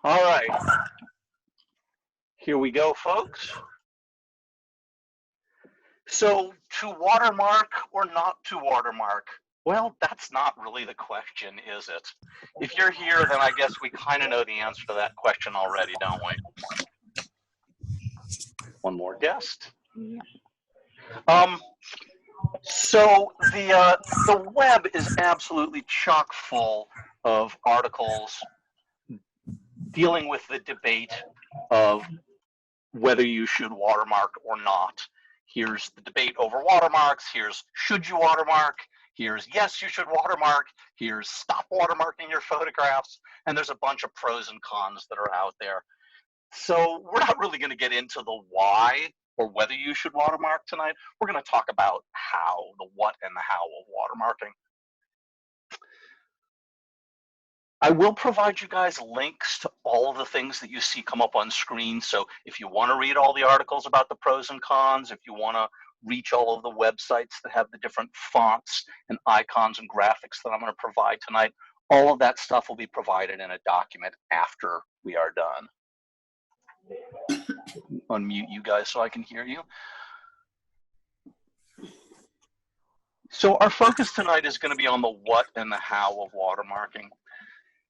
All right, here we go, folks. So, to watermark or not to watermark? Well, that's not really the question, is it? If you're here, then I guess we kind of know the answer to that question already, don't we? One more guest. So the web is absolutely chock full of articles dealing with the debate of whether you should watermark or not. Here's the debate over watermarks. Here's should you watermark? Here's yes, you should watermark. Here's stop watermarking your photographs. And there's a bunch of pros and cons that are out there. So we're not really going to get into the why or whether you should watermark tonight. We're going to talk about how, the what and the how of watermarking. I will provide you guys links to all of the things that you see come up on screen. So if you want to read all the articles about the pros and cons, if you want to reach all of the websites that have the different fonts and icons and graphics that I'm going to provide tonight, all of that stuff will be provided in a document after we are done. Unmute you guys so I can hear you. So our focus tonight is going to be on the what and the how of watermarking.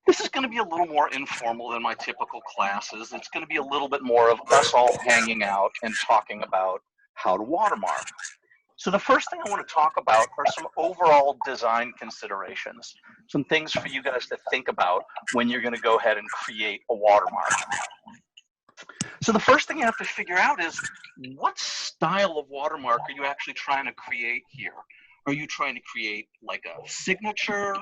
This is going to be a little more informal than my typical classes. It's going to be a little bit more of us all hanging out and talking about how to watermark. So the first thing I want to talk about are some overall design considerations, some things for you guys to think about when you're going to go ahead and create a watermark. So the first thing you have to figure out is what style of watermark are you actually trying to create here? Are you trying to create like a signature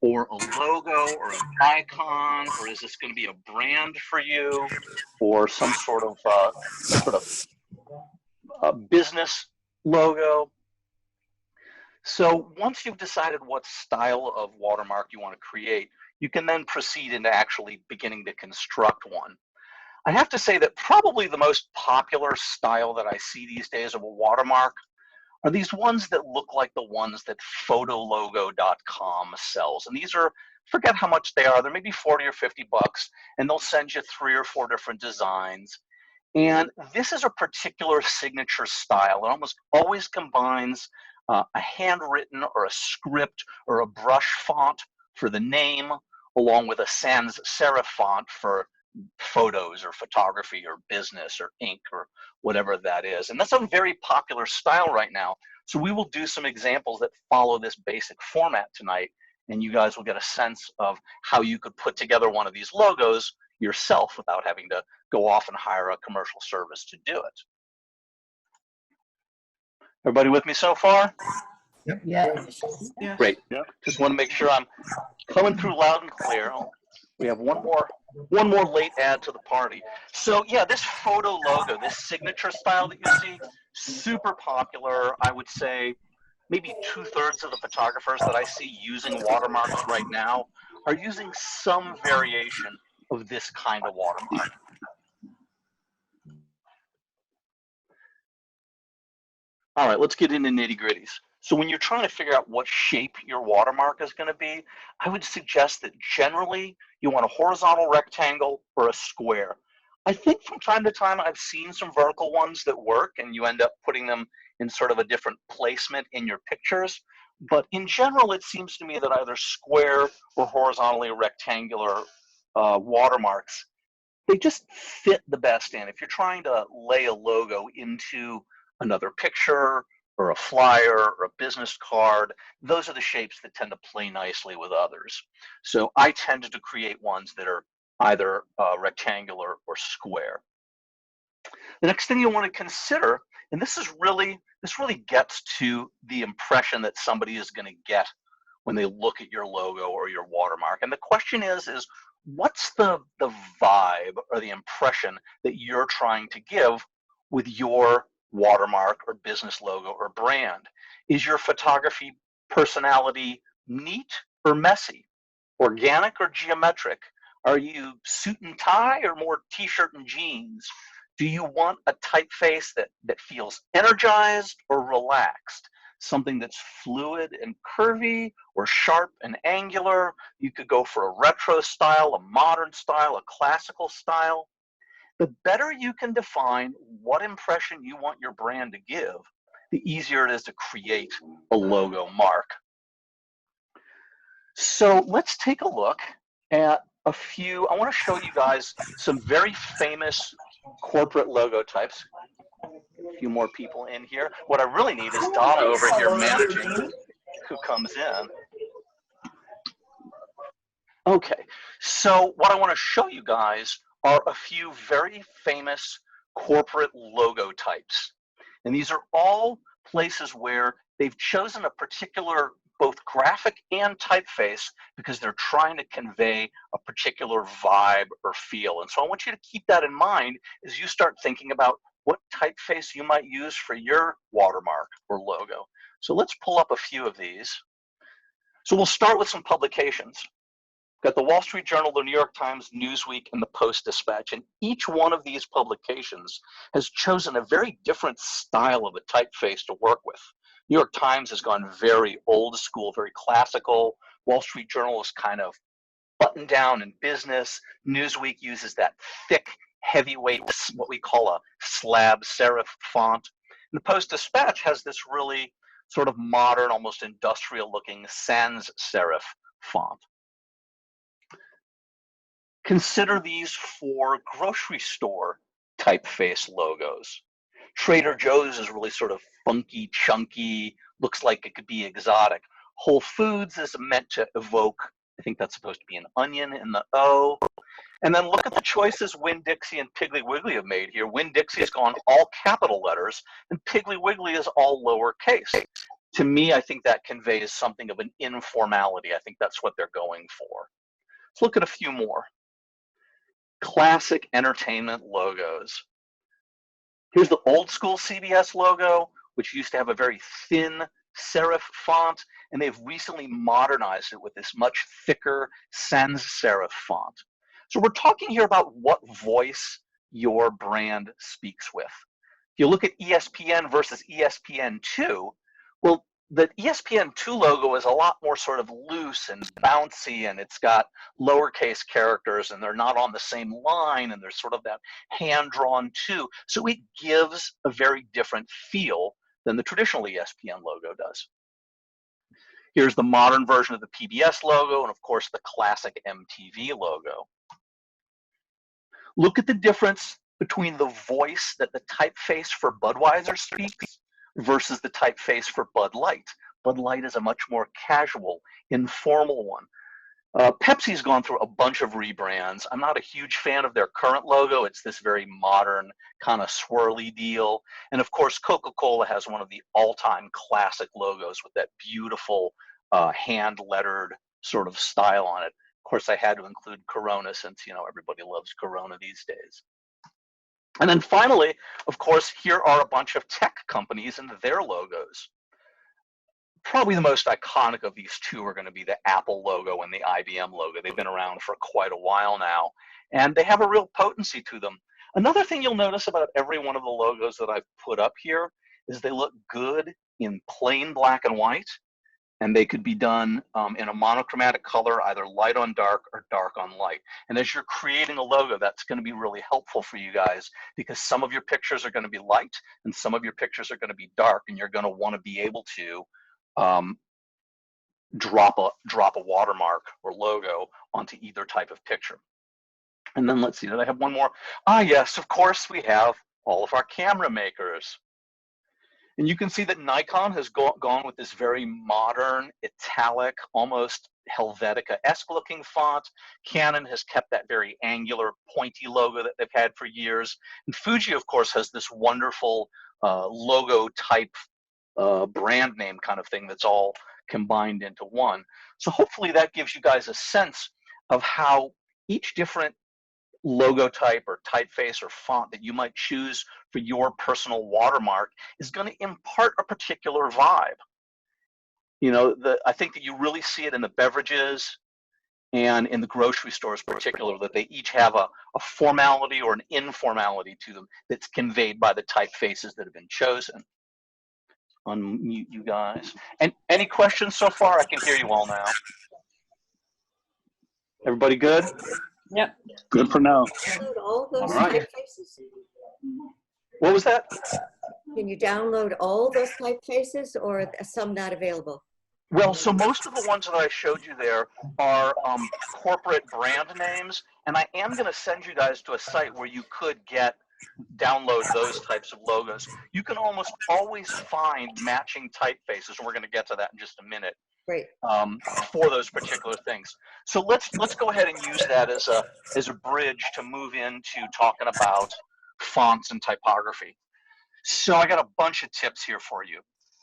or a logo or an icon, or is this going to be a brand for you or some sort of business logo? So once you've decided what style of watermark you want to create, you can then proceed into actually beginning to construct one. I have to say that probably the most popular style that I see these days of a watermark are these ones that look like the ones that photologo.com sells. And these are, forget how much they are, they're maybe 40 or 50 bucks, and they'll send you 3 or 4 different designs. And this is a particular signature style. It almost always combines a handwritten or a script or a brush font for the name, along with a sans serif font for photos or photography or business or ink or whatever that is. And that's a very popular style right now. So we will do some examples that follow this basic format tonight, and you guys will get a sense of how you could put together one of these logos yourself without having to go off and hire a commercial service to do it. Everybody with me so far? Yep. Yes. Yeah. Great. Yep. Just want to make sure I'm coming through loud and clear. We have one more late add to the party. So yeah, this photo logo, this signature style that you see, super popular. I would say maybe 2/3 of the photographers that I see using watermarks right now are using some variation of this kind of watermark. All right, let's get into nitty-gritties. So when you're trying to figure out what shape your watermark is going to be, I would suggest that generally you want a horizontal rectangle or a square. I think from time to time I've seen some vertical ones that work and you end up putting them in sort of a different placement in your pictures. But in general, it seems to me that either square or horizontally rectangular watermarks, they just fit the best in. If you're trying to lay a logo into another picture or a flyer or a business card, those are the shapes that tend to play nicely with others. So I tended to create ones that are either rectangular or square. The next thing you want to consider, and this really gets to the impression that somebody is going to get when they look at your logo or your watermark. And the question is what's the vibe or the impression that you're trying to give with your watermark or business logo or brand? Is your photography personality neat or messy, organic or geometric? Are you suit and tie or more t-shirt and jeans? Do you want a typeface that feels energized or relaxed? something that's fluid and curvy or sharp and angular. You could go for a retro style, a modern style, a classical style. The better you can define what impression you want your brand to give, the easier it is to create a logo mark. So let's take a look at a few. I want to show you guys some very famous corporate logo types. A few more people in here. What I really need is Donna over here managing who comes in. Okay, so what I want to show you guys are a few very famous corporate logo types. And these are all places where they've chosen a particular both graphic and typeface because they're trying to convey a particular vibe or feel. And so I want you to keep that in mind as you start thinking about what typeface you might use for your watermark or logo. So let's pull up a few of these. So we'll start with some publications. Got the Wall Street Journal, the New York Times, Newsweek, and the Post-Dispatch. And each one of these publications has chosen a very different style of a typeface to work with. New York Times has gone very old school, very classical. Wall Street Journal is kind of buttoned down in business. Newsweek uses that thick, heavyweight, what we call a slab serif font. And the Post-Dispatch has this really sort of modern, almost industrial-looking sans serif font. Consider these for grocery store typeface logos. Trader Joe's is really sort of funky, chunky, looks like it could be exotic. Whole Foods is meant to evoke, I think that's supposed to be an onion in the O. And then look at the choices Winn-Dixie and Piggly Wiggly have made here. Winn-Dixie has gone all capital letters, and Piggly Wiggly is all lowercase. To me, I think that conveys something of an informality. I think that's what they're going for. Let's look at a few more. Classic entertainment logos. Here's the old school CBS logo, which used to have a very thin serif font, and they've recently modernized it with this much thicker sans serif font. So we're talking here about what voice your brand speaks with. If you look at ESPN versus ESPN2, well, the ESPN2 logo is a lot more sort of loose and bouncy, and it's got lowercase characters, and they're not on the same line, and there's sort of that hand-drawn 2. So it gives a very different feel than the traditional ESPN logo does. Here's the modern version of the PBS logo, and of course the classic MTV logo. Look at the difference between the voice that the typeface for Budweiser speaks versus the typeface for Bud Light. Bud Light is a much more casual, informal one. Pepsi's gone through a bunch of rebrands. I'm not a huge fan of their current logo. It's this very modern, kind of swirly deal. And of course, Coca-Cola has one of the all-time classic logos with that beautiful hand-lettered sort of style on it. Of course, I had to include Corona since, you know, everybody loves Corona these days. And then finally, of course, here are a bunch of tech companies and their logos. Probably the most iconic of these two are going to be the Apple logo and the IBM logo. They've been around for quite a while now, and they have a real potency to them. Another thing you'll notice about every one of the logos that I've put up here is they look good in plain black and white, and they could be done in a monochromatic color, either light on dark or dark on light. And as you're creating a logo, that's going to be really helpful for you guys, because some of your pictures are going to be light and some of your pictures are going to be dark, and you're going to want to be able to drop a watermark or logo onto either type of picture. And then let's see, did I have one more? Ah, yes, of course, we have all of our camera makers. And you can see that Nikon has gone with this very modern, italic, almost Helvetica-esque looking font. Canon has kept that very angular, pointy logo that they've had for years. And Fuji, of course, has this wonderful logo type brand name kind of thing that's all combined into one. So hopefully that gives you guys a sense of how each different logo type or typeface or font that you might choose for your personal watermark is going to impart a particular vibe. You know, I think that you really see it in the beverages and in the grocery stores in particular, that they each have a formality or an informality to them that's conveyed by the typefaces that have been chosen. unmute you guys. And any questions so far? I can hear you all now. Everybody good? Yep. Good for now. Download all those All right. typefaces. What was that? Can you download all those typefaces, or are some not available? Well, so most of the ones that I showed you there are corporate brand names, and I am going to send you guys to a site where you could download those types of logos. You can almost always find matching typefaces, and we're going to get to that in just a minute. Great. For those particular things. So let's go ahead and use that as a bridge to move into talking about fonts and typography. So I got a bunch of tips here for you.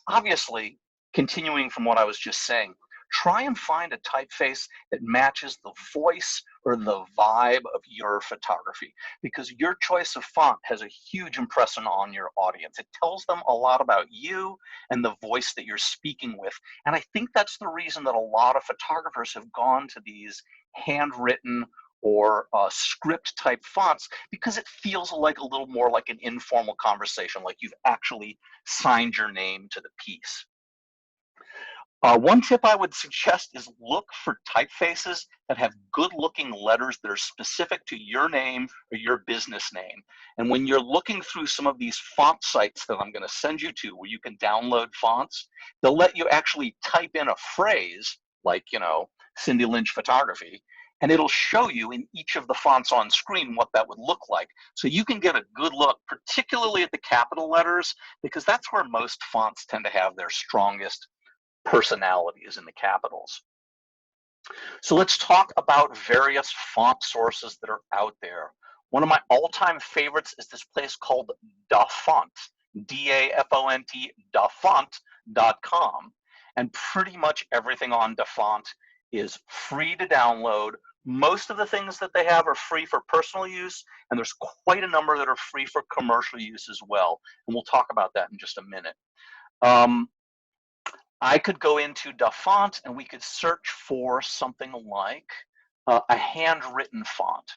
Obviously, continuing from what I was just saying, try and find a typeface that matches the voice or the vibe of your photography, because your choice of font has a huge impression on your audience. It tells them a lot about you and the voice that you're speaking with. And I think that's the reason that a lot of photographers have gone to these handwritten or script type fonts, because it feels like a little more like an informal conversation, like you've actually signed your name to the piece. One tip I would suggest is look for typefaces that have good looking letters that are specific to your name or your business name. And when you're looking through some of these font sites that I'm going to send you to where you can download fonts, they'll let you actually type in a phrase like, you know, Cindy Lynch photography, and it'll show you in each of the fonts on screen what that would look like. So you can get a good look, particularly at the capital letters, because that's where most fonts tend to have their strongest personality, is in the capitals. So let's talk about various font sources that are out there. One of my all-time favorites is this place called DaFont, D-A-F-O-N-T, dafont.com. And pretty much everything on DaFont is free to download. Most of the things that they have are free for personal use, and there's quite a number that are free for commercial use as well. And we'll talk about that in just a minute. I could go into DaFont and we could search for something like a handwritten font.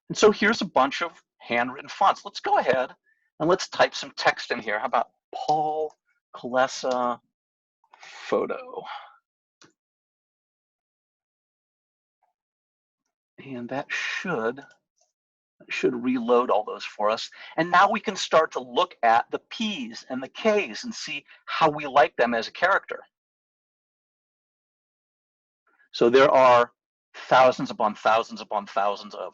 And so here's a bunch of handwritten fonts. Let's go ahead and let's type some text in here. How about Paul Kalesa photo? And that should reload all those for us. And now we can start to look at the P's and the K's and see how we like them as a character. So there are thousands upon thousands upon thousands of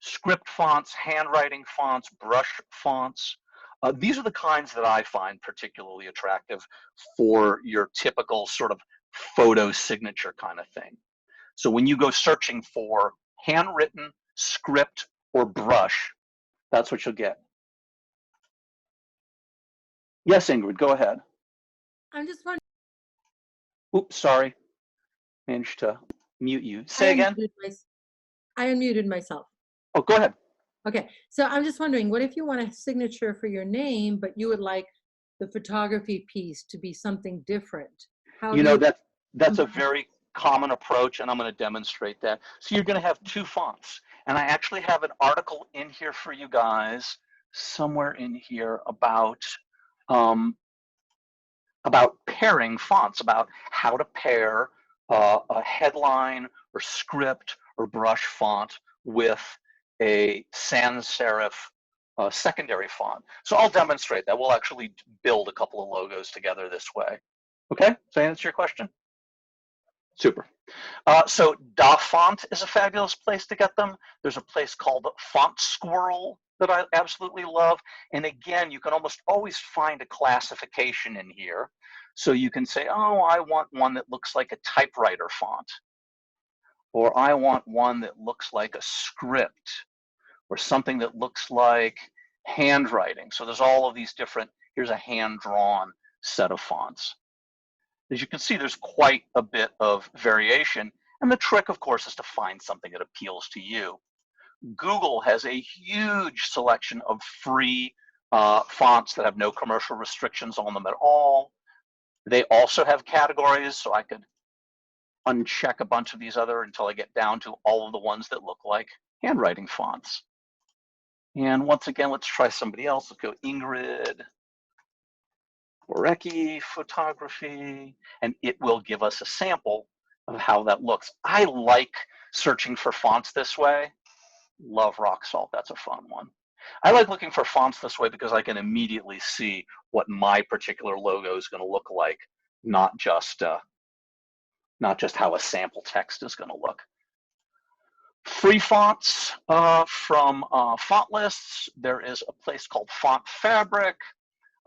script fonts, handwriting fonts, brush fonts. These are the kinds that I find particularly attractive for your typical sort of photo signature kind of thing. So when you go searching for handwritten, script, or brush, that's what you'll get. Yes, Ingrid, go ahead. I'm just wondering. Oops, sorry. Managed to mute you. Say again. I unmuted myself. Oh, go ahead. Okay, so I'm just wondering, what if you want a signature for your name, but you would like the photography piece to be something different? How you know, that's a very common approach, and I'm going to demonstrate that. So you're going to have two fonts, and I actually have an article in here for you guys, somewhere in here, about pairing fonts, about how to pair a headline or script or brush font with a sans serif secondary font. So I'll demonstrate that. We'll actually build a couple of logos together this way. Okay, does that answer your question? Super. So DaFont is a fabulous place to get them. There's a place called Font Squirrel that I absolutely love. And again, you can almost always find a classification in here. So you can say, oh, I want one that looks like a typewriter font, or I want one that looks like a script, or something that looks like handwriting. So there's all of these different, here's a hand-drawn set of fonts. As you can see, there's quite a bit of variation. And the trick, of course, is to find something that appeals to you. Google has a huge selection of free fonts that have no commercial restrictions on them at all. They also have categories, so I could uncheck a bunch of these other until I get down to all of the ones that look like handwriting fonts. And once again, let's try somebody else. Let's go Ingrid. Gorecki photography, and it will give us a sample of how that looks. I like searching for fonts this way. Love rock salt, that's a fun one. I like looking for fonts this way because I can immediately see what my particular logo is going to look like, not just how a sample text is going to look. Free fonts from font lists. There is a place called Font Fabric.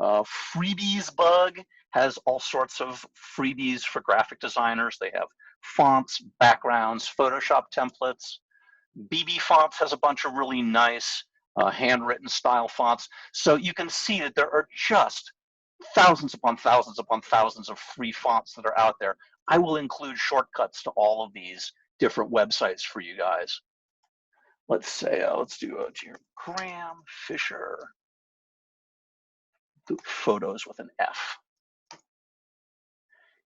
Freebies Bug has all sorts of freebies for graphic designers. They have fonts, backgrounds, Photoshop templates. BB Fonts has a bunch of really nice handwritten style fonts. So you can see that there are just thousands upon thousands upon thousands of free fonts that are out there. I will include shortcuts to all of these different websites for you guys. Let's say, let's do dear Graham Fisher photos with an F.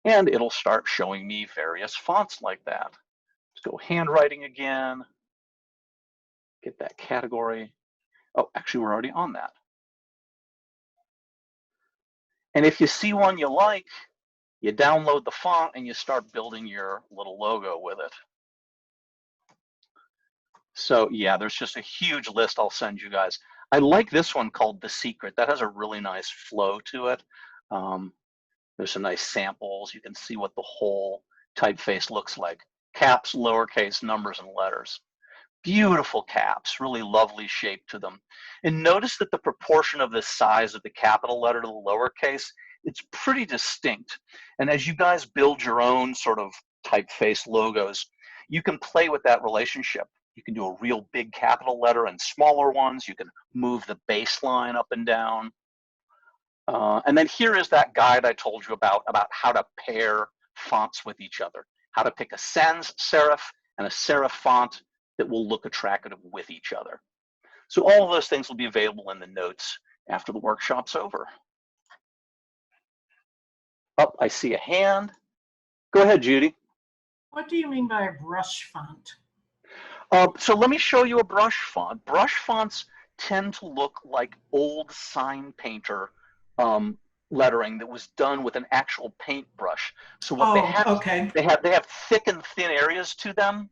And it'll start showing me various fonts like that. Let's go handwriting again. Get that category. Oh, actually, we're already on that. And if you see one you like, you download the font and you start building your little logo with it. So yeah, there's just a huge list I'll send you guys. I like this one called The Secret. That has a really nice flow to it. There's some nice samples. You can see what the whole typeface looks like. Caps, lowercase, numbers, and letters. Beautiful caps, really lovely shape to them. And notice that the proportion of the size of the capital letter to the lowercase, it's pretty distinct. And as you guys build your own sort of typeface logos, you can play with that relationship. You can do a real big capital letter and smaller ones. You can move the baseline up and down. And then here is that guide I told you about how to pair fonts with each other, how to pick a sans serif and a serif font that will look attractive with each other. So all of those things will be available in the notes after the workshop's over. Oh, I see a hand. Go ahead, Judy. What do you mean by a brush font? So let me show you a brush font. Brush fonts tend to look like old sign painter lettering that was done with an actual paintbrush. So what they have, okay. they have thick and thin areas to them.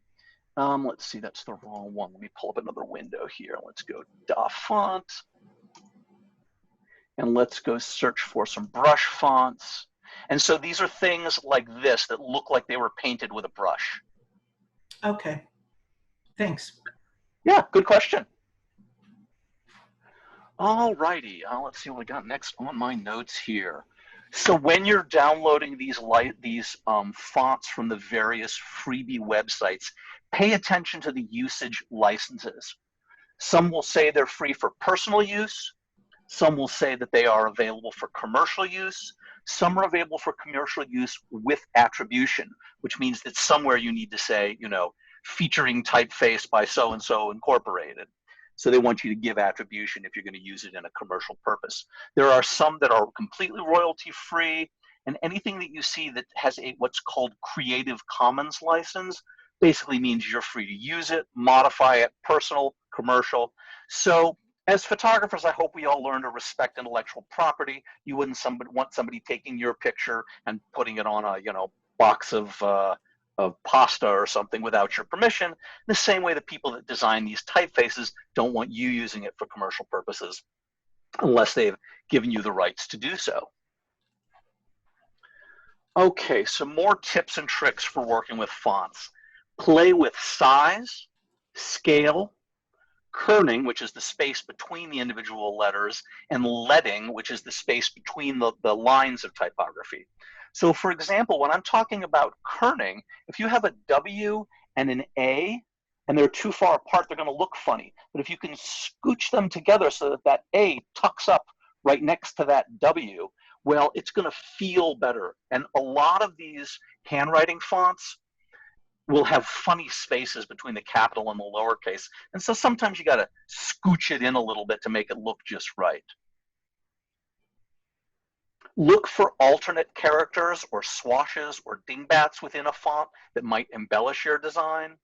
Let's see, that's the wrong one. Let me pull up another window here. Let's go Da Font. And let's go search for some brush fonts. And so these are things like this that look like they were painted with a brush. Okay, thanks. Yeah, good question. All righty, let's see what we got next on my notes here. So when you're downloading these fonts from the various freebie websites, pay attention to the usage licenses. Some will say they're free for personal use. Some will say that they are available for commercial use. Some are available for commercial use with attribution, which means that somewhere you need to say, you know, featuring typeface by so-and-so incorporated. So they want you to give attribution if you're going to use it in a commercial purpose. There are some that are completely royalty free, and anything that you see that has a what's called Creative Commons license basically means you're free to use it, modify it, personal, commercial. So as photographers, I hope we all learn to respect intellectual property. You wouldn't want somebody taking your picture and putting it on a box of pasta or something without your permission. The same way the people that design these typefaces don't want you using it for commercial purposes unless they've given you the rights to do so. Okay, some more tips and tricks for working with fonts. Play with size, scale, kerning, which is the space between the individual letters, and leading, which is the space between the lines of typography. So for example, when I'm talking about kerning, if you have a W and an A, and they're too far apart, they're going to look funny. But if you can scooch them together so that that A tucks up right next to that W, well, it's going to feel better. And a lot of these handwriting fonts will have funny spaces between the capital and the lowercase. And so sometimes you got to scooch it in a little bit to make it look just right. Look for alternate characters or swashes or dingbats within a font that might embellish your design.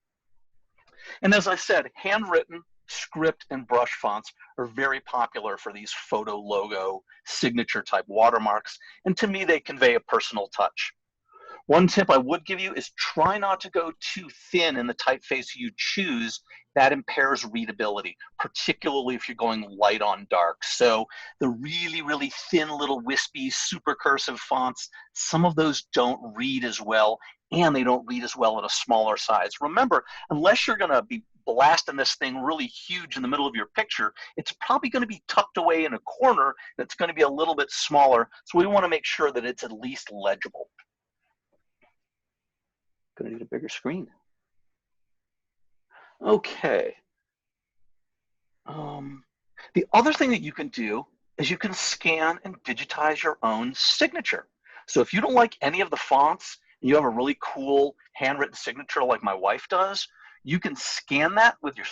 And as I said, handwritten script and brush fonts are very popular for these photo logo signature type watermarks, and to me they convey a personal touch. One tip I would give you is try not to go too thin in the typeface you choose. That impairs readability, particularly if you're going light on dark. So the really, really thin little wispy super cursive fonts, some of those don't read as well, and they don't read as well at a smaller size. Remember, unless you're going to be blasting this thing really huge in the middle of your picture, it's probably going to be tucked away in a corner that's going to be a little bit smaller. So we want to make sure that it's at least legible. Gonna need a bigger screen. Okay. The other thing that you can do is you can scan and digitize your own signature. So if you don't like any of the fonts, and you have a really cool handwritten signature like my wife does, you can scan that with your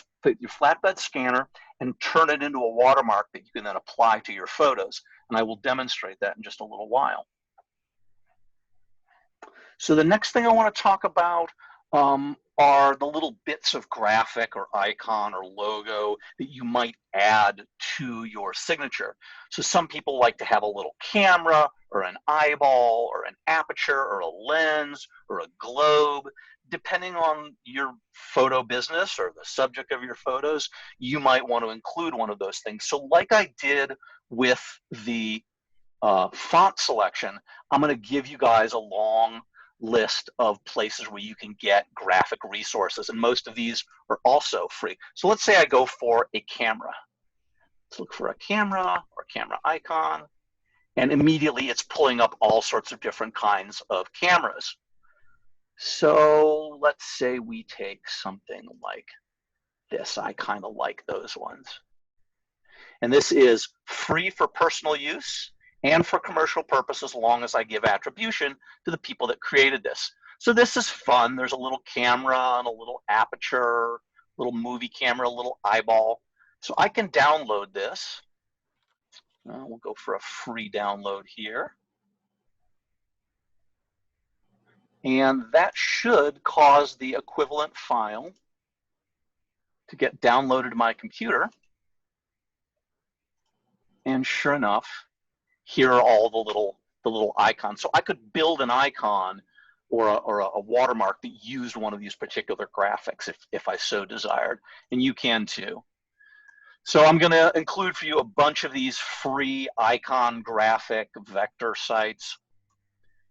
flatbed scanner and turn it into a watermark that you can then apply to your photos. And I will demonstrate that in just a little while. So the next thing I want to talk about are the little bits of graphic or icon or logo that you might add to your signature. So some people like to have a little camera or an eyeball or an aperture or a lens or a globe. Depending on your photo business or the subject of your photos, you might want to include one of those things. So like I did with the font selection, I'm going to give you guys a long list of places where you can get graphic resources, and most of these are also free. So let's say I go for a camera. Let's look for a camera or camera icon, and immediately it's pulling up all sorts of different kinds of cameras. So let's say we take something like this. I kind of like those ones. And this is free for personal use and for commercial purposes, as long as I give attribution to the people that created this. So this is fun. There's a little camera and a little aperture, little movie camera, a little eyeball. So I can download this. We'll go for a free download here. And that should cause the equivalent file to get downloaded to my computer. And sure enough, here are all the little icons. So I could build an icon or a watermark that used one of these particular graphics if I so desired, and you can too. So I'm going to include for you a bunch of these free icon graphic vector sites.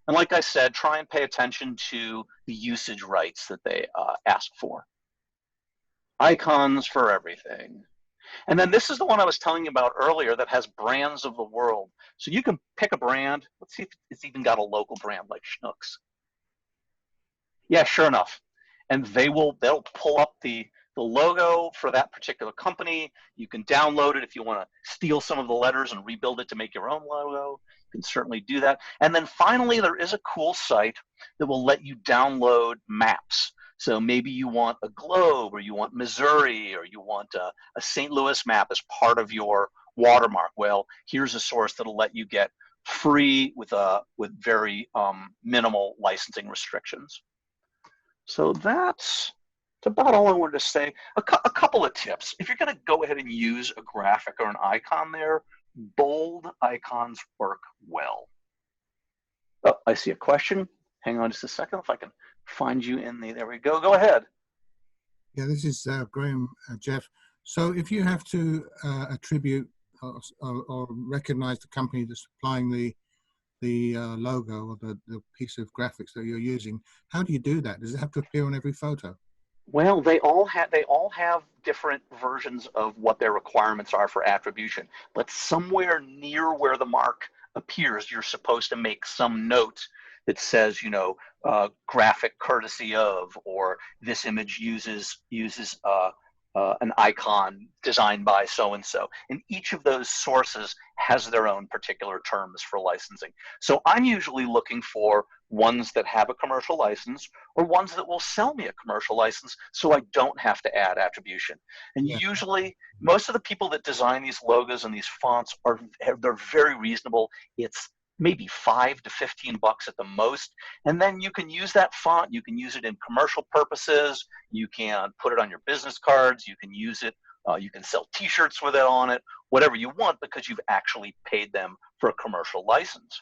And like I said, try and pay attention to the usage rights that they ask for. Icons for everything. And then this is the one I was telling you about earlier that has brands of the world. So you can pick a brand. Let's see if it's even got a local brand like Schnucks. Yeah, sure enough. And they'll pull up the logo for that particular company. You can download it if you want to steal some of the letters and rebuild it to make your own logo. You can certainly do that. And then finally, there is a cool site that will let you download maps. So maybe you want a globe, or you want Missouri, or you want a St. Louis map as part of your watermark. Well, here's a source that'll let you get free with very minimal licensing restrictions. So that's about all I wanted to say. A couple of tips. If you're going to go ahead and use a graphic or an icon there, bold icons work well. Oh, I see a question. Hang on just a second if I can find you in the, there we go. Go ahead. Yeah, this is Graham, Jeff. So if you have to attribute or recognize the company that's supplying the logo or the piece of graphics that you're using, how do you do that? Does it have to appear on every photo? Well, they all have different versions of what their requirements are for attribution. But somewhere near where the mark appears, you're supposed to make some note that says, you know, graphic courtesy of, or this image uses an icon designed by so-and-so. And each of those sources has their own particular terms for licensing. So I'm usually looking for ones that have a commercial license, or ones that will sell me a commercial license so I don't have to add attribution. And usually, most of the people that design these logos and these fonts they're very reasonable. It's maybe $5 to $15 at the most. And then you can use that font, you can use it in commercial purposes, you can put it on your business cards, you can use it You can sell t-shirts with it on it, whatever you want, because you've actually paid them for a commercial license.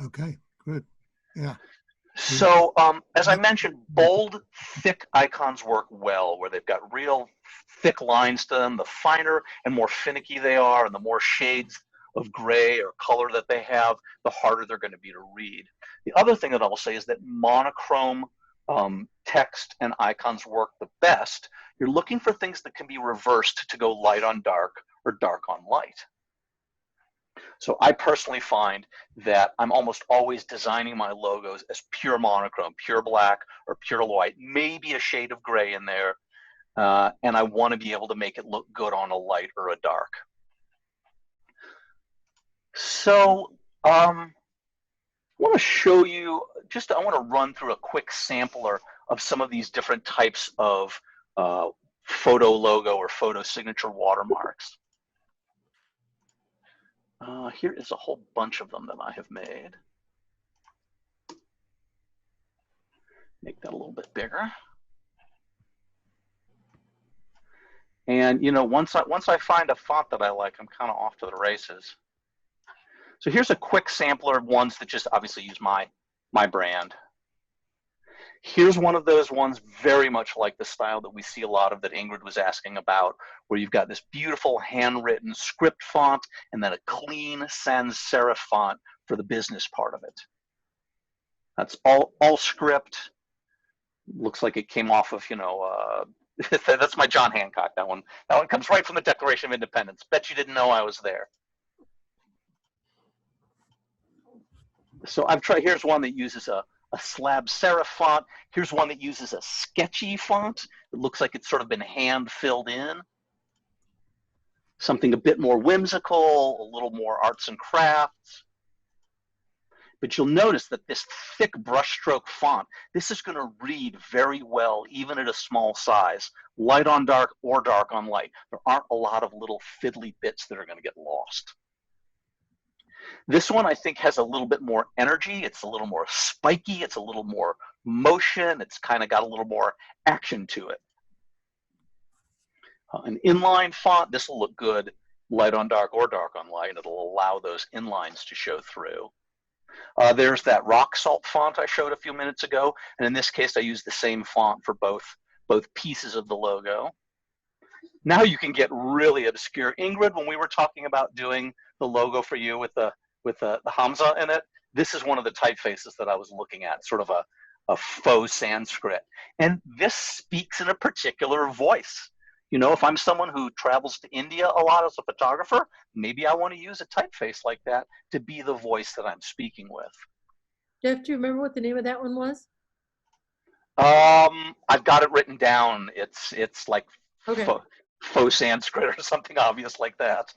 Okay, good. Yeah. So as I mentioned, bold, thick icons work well, where they've got real thick lines to them. The finer and more finicky they are, and the more shades of gray or color that they have, the harder they're going to be to read. The other thing that I will say is that monochrome text and icons work the best. You're looking for things that can be reversed to go light on dark or dark on light. So I personally find that I'm almost always designing my logos as pure monochrome, pure black or pure white, maybe a shade of gray in there. And I want to be able to make it look good on a light or a dark. So I want to show you, I want to run through a quick sampler of some of these different types of photo logo or photo signature watermarks. Here is a whole bunch of them that I have made. Make that a little bit bigger. And you know, once I find a font that I like, I'm kind of off to the races. So here's a quick sampler of ones that just obviously use my brand. Here's one of those ones very much like the style that we see a lot of that Ingrid was asking about, where you've got this beautiful handwritten script font and then a clean sans serif font for the business part of it. That's all script. Looks like it came off of, you know, that's my John Hancock, that one. That one comes right from the Declaration of Independence. Bet you didn't know I was there. So I've tried, here's one that uses a slab serif font. Here's one that uses a sketchy font. It looks like it's sort of been hand filled in. Something a bit more whimsical, a little more arts and crafts. But you'll notice that this thick brushstroke font, this is going to read very well, even at a small size, light on dark or dark on light. There aren't a lot of little fiddly bits that are going to get lost. This one I think has a little bit more energy. It's a little more spiky. It's a little more motion. It's kind of got a little more action to it. An inline font, this will look good light on dark or dark on light. It'll allow those inlines to show through. There's that rock salt font I showed a few minutes ago. And in this case, I use the same font for both pieces of the logo. Now you can get really obscure. Ingrid, when we were talking about doing the logo for you with the Hamza in it, this is one of the typefaces that I was looking at, sort of a faux Sanskrit. And this speaks in a particular voice. You know, if I'm someone who travels to India a lot as a photographer, maybe I want to use a typeface like that to be the voice that I'm speaking with. Jeff, do you remember what the name of that one was? I've got it written down. It's like Okay. faux Sanskrit or something obvious like that.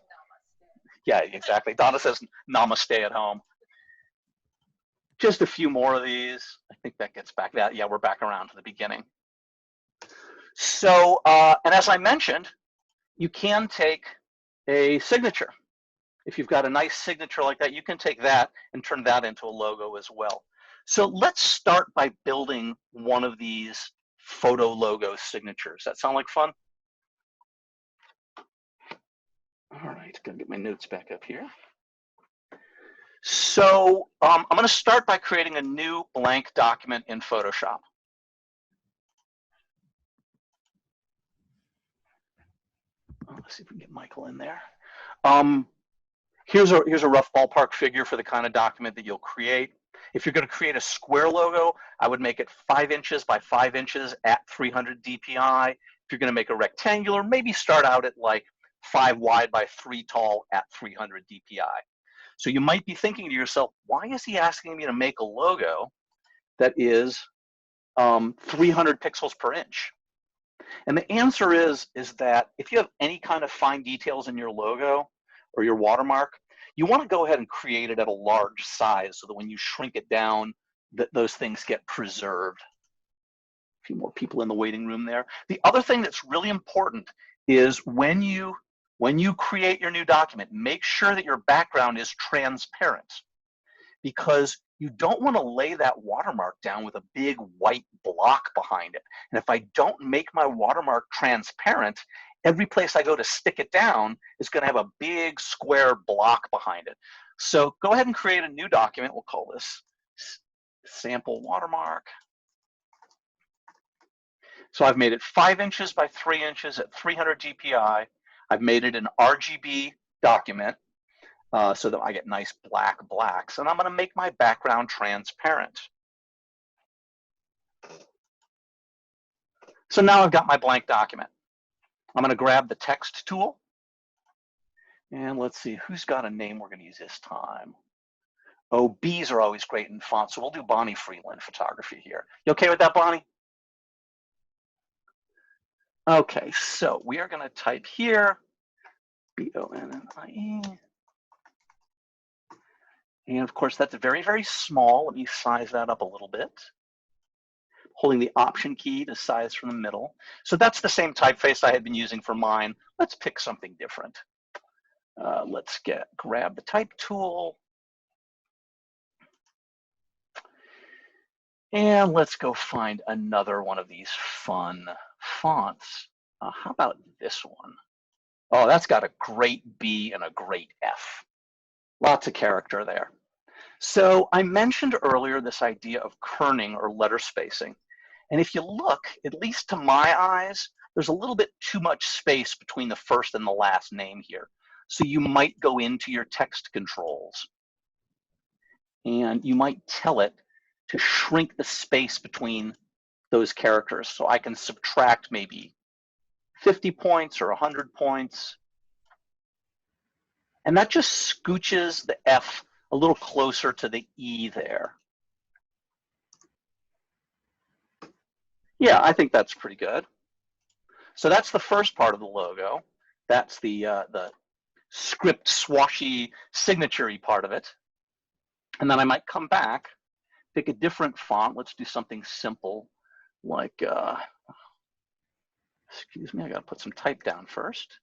Yeah, exactly. Donna says namaste at home. Just a few more of these. I think that gets back that. Yeah, we're back around to the beginning. So, and as I mentioned, you can take a signature. If you've got a nice signature like that, you can take that and turn that into a logo as well. So let's start by building one of these photo logo signatures. That sound like fun? All right, gonna get my notes back up here. So I'm gonna start by creating a new blank document in Photoshop. Let's see if we can get Michael in there. Here's a rough ballpark figure for the kind of document that you'll create. If you're going to create a square logo, I would make it 5 inches by 5 inches at 300 DPI. If you're going to make a rectangular, maybe start out at like 5 wide by 3 tall at 300 DPI. So you might be thinking to yourself, why is he asking me to make a logo that is 300 pixels per inch? And the answer is that if you have any kind of fine details in your logo or your watermark, you want to go ahead and create it at a large size so that when you shrink it down, those things get preserved. A few more people in the waiting room there. The other thing that's really important is when you create your new document, make sure that your background is transparent, because you don't want to lay that watermark down with a big white block behind it. And if I don't make my watermark transparent, every place I go to stick it down is going to have a big square block behind it. So go ahead and create a new document. We'll call this sample watermark. So I've made it 5 inches by 3 inches at 300 DPI. I've made it an RGB document so that I get nice black blacks. And I'm going to make my background transparent. So now I've got my blank document. I'm going to grab the text tool. And let's see, who's got a name we're going to use this time? Oh, B's are always great in font. So we'll do Bonnie Freeland Photography here. You okay with that, Bonnie? Okay, so we are going to type here, B-O-N-N-I-E. And of course, that's very, very small. Let me size that up a little bit. Holding the Option key to size from the middle. So that's the same typeface I had been using for mine. Let's pick something different. Let's grab the type tool. And let's go find another one of these fun fonts. How about this one? Oh, that's got a great B and a great F. Lots of character there. So I mentioned earlier this idea of kerning or letter spacing. And if you look, at least to my eyes, there's a little bit too much space between the first and the last name here. So you might go into your text controls and you might tell it to shrink the space between those characters. So I can subtract maybe 50 points or 100 points. And that just scooches the F a little closer to the E there. Yeah, I think that's pretty good. So that's the first part of the logo. That's the script swashy signature-y part of it. And then I might come back, pick a different font. Let's do something simple like, excuse me, I gotta put some type down first.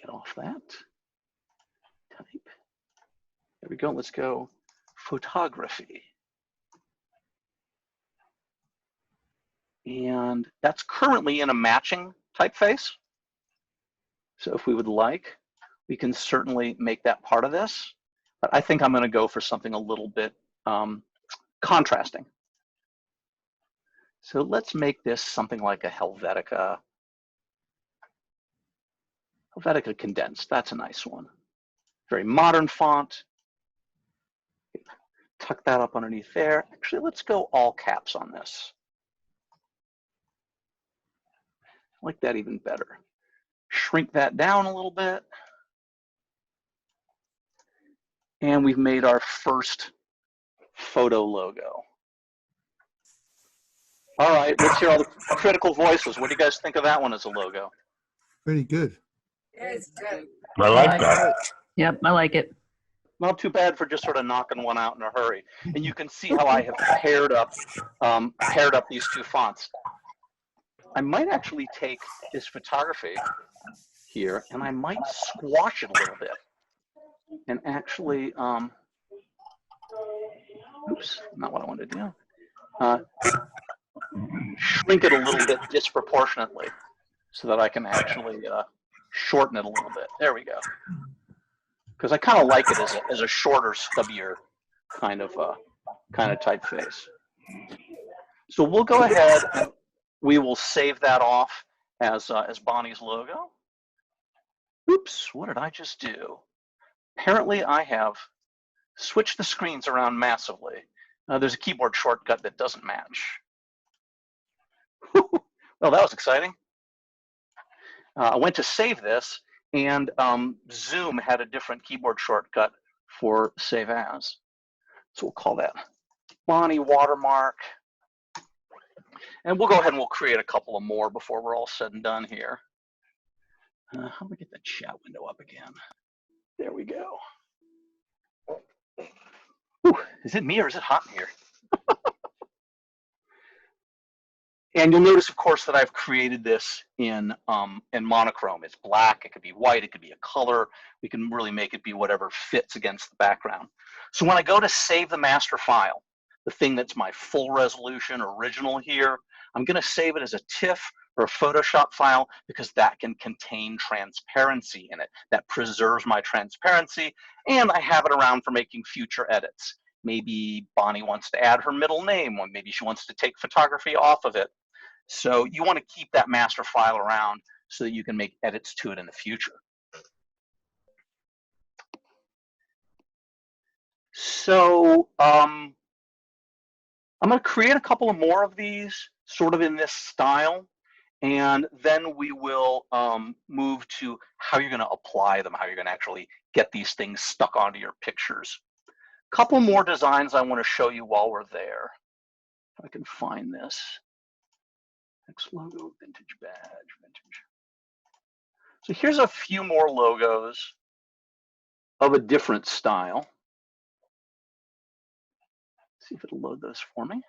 Get off that. Type. There we go. Let's go photography. And that's currently in a matching typeface. So if we would like, we can certainly make that part of this. But I think I'm going to go for something a little bit contrasting. So let's make this something like a Helvetica. Helvetica condensed. That's a nice one. Very modern font. Tuck that up underneath there. Actually, let's go all caps on this. I like that even better. Shrink that down a little bit. And we've made our first photo logo. All right, let's hear all the critical voices. What do you guys think of that one as a logo? Very good. It's good. I like that. Yep, I like it. Not too bad for just sort of knocking one out in a hurry. And you can see how I have paired up these two fonts. I might actually take this photography here and I might squash it a little bit and actually, oops, not what I wanted to do. Shrink it a little bit disproportionately so that I can actually shorten it a little bit. There we go. Because I kind of like it as a shorter, stubbier kind of typeface. So we'll go ahead and we will save that off as Bonnie's logo. Oops, what did I just do? Apparently I have switched the screens around massively. There's a keyboard shortcut that doesn't match. Well, that was exciting. I went to save this and Zoom had a different keyboard shortcut for save as. So we'll call that Bonnie Watermark. And we'll go ahead and we'll create a couple of more before we're all said and done here. How do we get the chat window up again? There we go. Whew, is it me or is it hot in here? And you'll notice, of course, that I've created this in monochrome. It's black, it could be white, it could be a color. We can really make it be whatever fits against the background. So when I go to save the master file, the thing that's my full resolution original here, I'm gonna save it as a TIFF or a Photoshop file because that can contain transparency in it. That preserves my transparency, and I have it around for making future edits. Maybe Bonnie wants to add her middle name, or maybe she wants to take photography off of it. So you want to keep that master file around so that you can make edits to it in the future. So I'm going to create a couple of more of these sort of in this style, and then we will move to how you're going to apply them, how you're going to actually get these things stuck onto your pictures. A couple more designs I want to show you while we're there. If I can find this. Next logo, vintage badge, vintage. So here's a few more logos of a different style. See if it'll load those for me.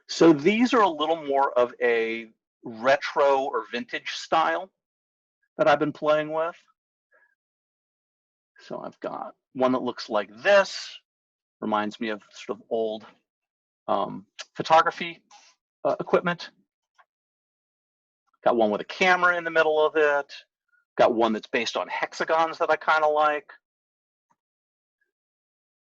So these are a little more of a retro or vintage style that I've been playing with. So I've got one that looks like this, reminds me of sort of old photography equipment. Got one with a camera in the middle of it. Got one that's based on hexagons that I kind of like.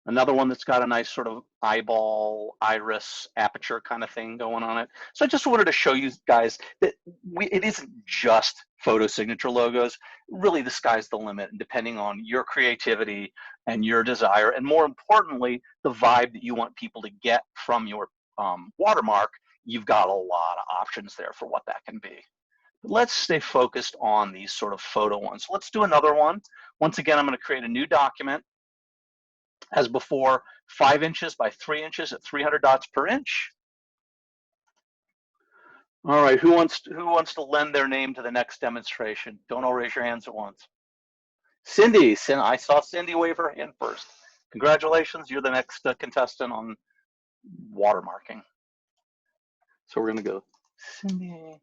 Another one that's got a nice sort of eyeball, iris, aperture kind of thing going on it. So I just wanted to show you guys that it isn't just photo signature logos. Really, the sky's the limit, and depending on your creativity and your desire, and more importantly, the vibe that you want people to get from your watermark, you've got a lot of options there for what that can be. Let's stay focused on these sort of photo ones. So let's do another one. Once again, I'm going to create a new document. As before, 5 inches by 3 inches at 300 dots per inch. All right, who wants to lend their name to the next demonstration? Don't all raise your hands at once. Cindy, I saw Cindy wave her hand first. Congratulations, you're the next contestant on watermarking. So we're gonna go Cindy.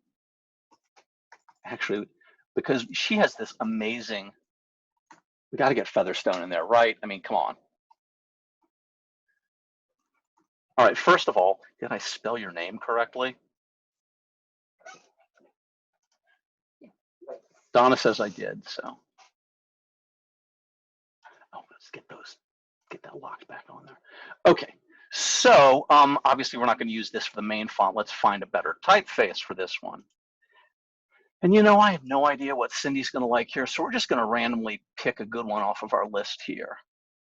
Actually, because she has this amazing, we gotta get Featherstone in there, right? I mean, come on. All right, first of all, did I spell your name correctly? Donna says I did, so. Oh, let's get that locked back on there. Okay, so obviously we're not gonna use this for the main font. Let's find a better typeface for this one. And you know, I have no idea what Cindy's gonna like here, so we're just gonna randomly pick a good one off of our list here.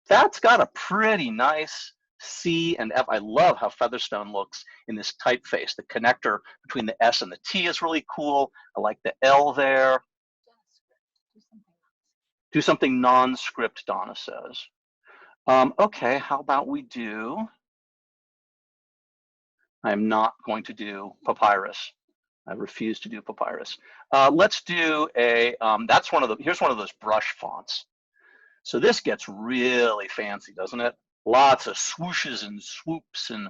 That's got a pretty nice C and F. I love how Featherstone looks in this typeface. The connector between the S and the T is really cool. I like the L there. Do something non-script, Donna says. Okay, how about we do, I'm not going to do papyrus. I refuse to do papyrus. Let's do a, here's one of those brush fonts. So this gets really fancy, doesn't it? Lots of swooshes and swoops and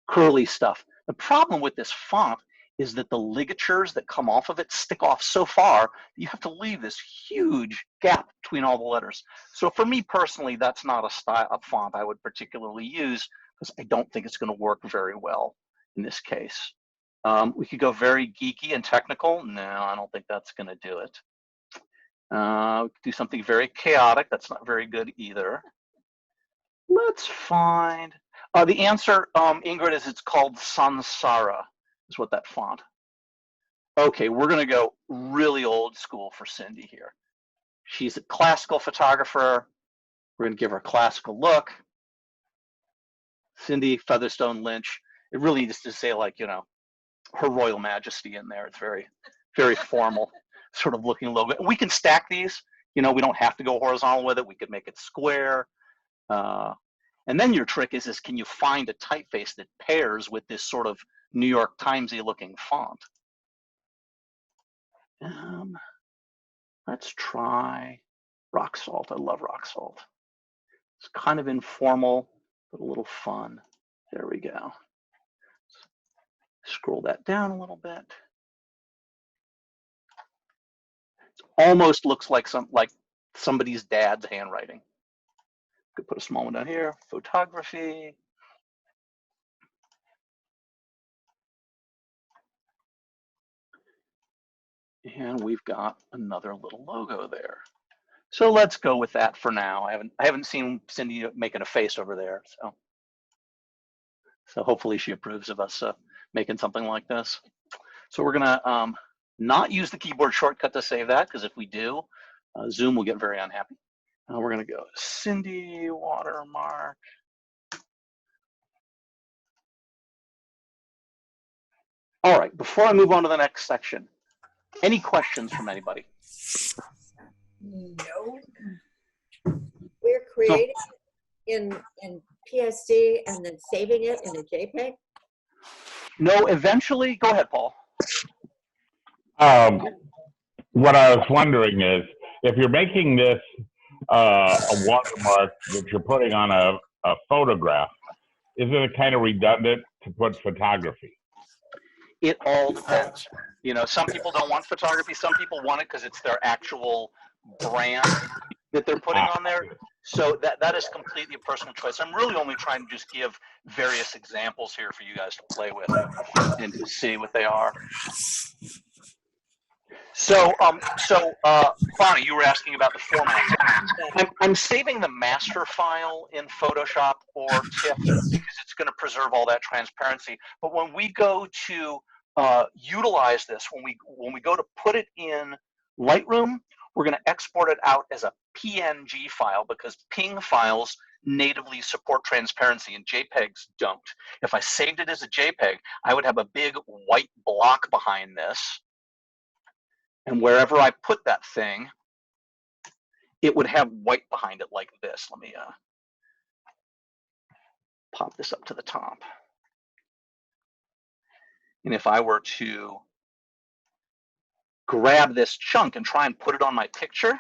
curly stuff. The problem with this font is that the ligatures that come off of it stick off so far, you have to leave this huge gap between all the letters. So for me personally, that's not a font I would particularly use because I don't think it's going to work very well in this case. We could go very geeky and technical. No, I don't think that's going to do it. Do something very chaotic. That's not very good either. Let's find, the answer, Ingrid, is it's called Sansara, is what that font. Okay, we're gonna go really old school for Cindy here. She's a classical photographer. We're gonna give her a classical look. Cindy Featherstone Lynch. It really needs to say, like, you know, Her Royal Majesty in there. It's very, very formal sort of looking logo. We can stack these, you know, we don't have to go horizontal with it. We could make it square. And then your trick is can you find a typeface that pairs with this sort of New York Timesy looking font? Let's try rock salt. I love rock salt. It's kind of informal, but a little fun. There we go. Scroll that down a little bit. It almost looks like somebody's dad's handwriting. Could put a small one down here. Photography. And we've got another little logo there. So let's go with that for now. I haven't seen Cindy making a face over there, so hopefully she approves of us making something like this. So we're gonna not use the keyboard shortcut to save that, because if we do, Zoom will get very unhappy. We're gonna go Cindy watermark. All right, before I move on to the next section, any questions from anybody? No. We're creating it in PSD and then saving it in a JPEG? No, eventually, go ahead, Paul. What I was wondering is, if you're making this a watermark that you're putting on a photograph, isn't it kind of redundant to put photography? It all depends. You know, some people don't want photography. Some people want it because it's their actual brand that they're putting on there. So that is completely a personal choice. I'm really only trying to just give various examples here for you guys to play with and to see what they are. So, Bonnie, you were asking about the format. I'm saving the master file in Photoshop or TIFF because it's going to preserve all that transparency. But when we go to utilize this, when we go to put it in Lightroom, we're going to export it out as a PNG file because PNG files natively support transparency and JPEGs don't. If I saved it as a JPEG, I would have a big white block behind this. And wherever I put that thing, it would have white behind it like this. Let me pop this up to the top. And if I were to grab this chunk and try and put it on my picture,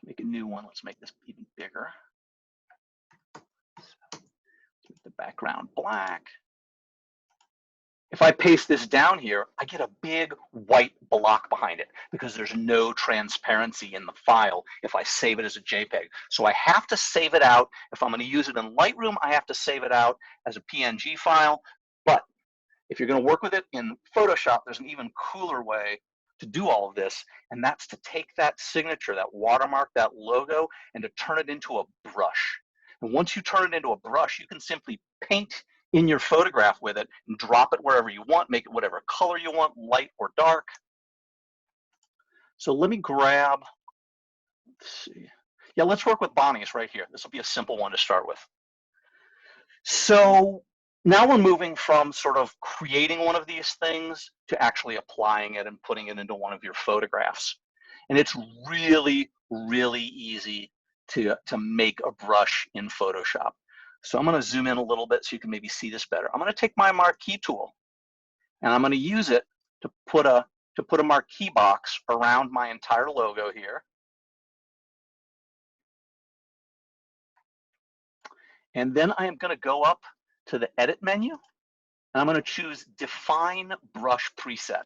make a new one. Let's make this even bigger. Let's make the background black. If I paste this down here, I get a big white block behind it because there's no transparency in the file if I save it as a JPEG. So I have to save it out. If I'm going to use it in Lightroom, I have to save it out as a PNG file. But if you're going to work with it in Photoshop, there's an even cooler way to do all of this, and that's to take that signature, that watermark, that logo, and to turn it into a brush. And once you turn it into a brush, you can simply paint in your photograph with it and drop it wherever you want, make it whatever color you want, light or dark. So let me grab, let's see. Yeah, let's work with Bonnie's right here. This will be a simple one to start with. So now we're moving from sort of creating one of these things to actually applying it and putting it into one of your photographs. And it's really, really easy to make a brush in Photoshop. So I'm going to zoom in a little bit so you can maybe see this better. I'm going to take my marquee tool and I'm going to use it to put a marquee box around my entire logo here. And then I am going to go up to the edit menu and I'm going to choose define brush preset.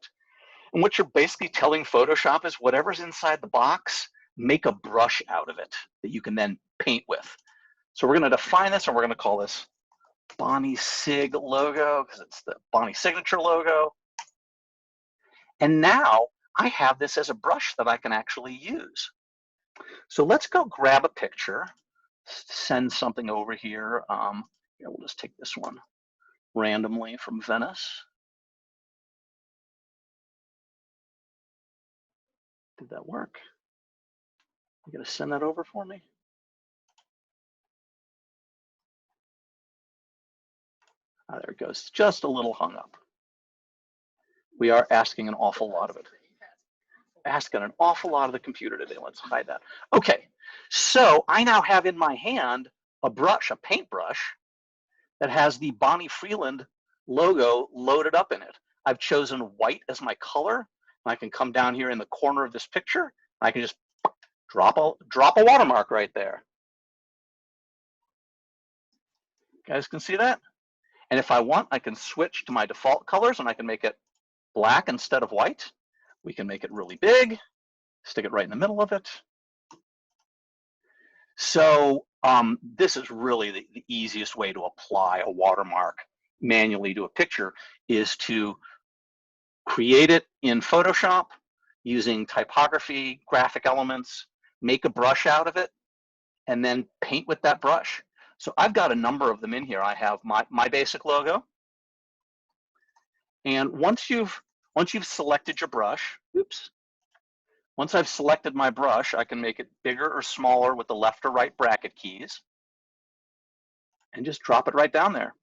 And what you're basically telling Photoshop is whatever's inside the box, make a brush out of it that you can then paint with. So we're going to define this and we're going to call this Bonnie Sig logo because it's the Bonnie signature logo. And now I have this as a brush that I can actually use. So let's go grab a picture, send something over here. Here, we'll just take this one randomly from Venice. Did that work? You gonna send that over for me? Ah, there it goes, just a little hung up. We are asking an awful lot of it. Asking an awful lot of the computer today. Let's hide that. Okay, so I now have in my hand a brush, a paintbrush, that has the Bonnie Freeland logo loaded up in it. I've chosen white as my color. I can come down here in the corner of this picture. I can just drop a watermark right there. You guys can see that? And if I want, I can switch to my default colors and I can make it black instead of white. We can make it really big, stick it right in the middle of it. So this is really the easiest way to apply a watermark manually to a picture, is to create it in Photoshop using typography, graphic elements, make a brush out of it, and then paint with that brush. So I've got a number of them in here. I have my basic logo. And once you've selected your brush, oops, once I've selected my brush, I can make it bigger or smaller with the left or right bracket keys and just drop it right down there,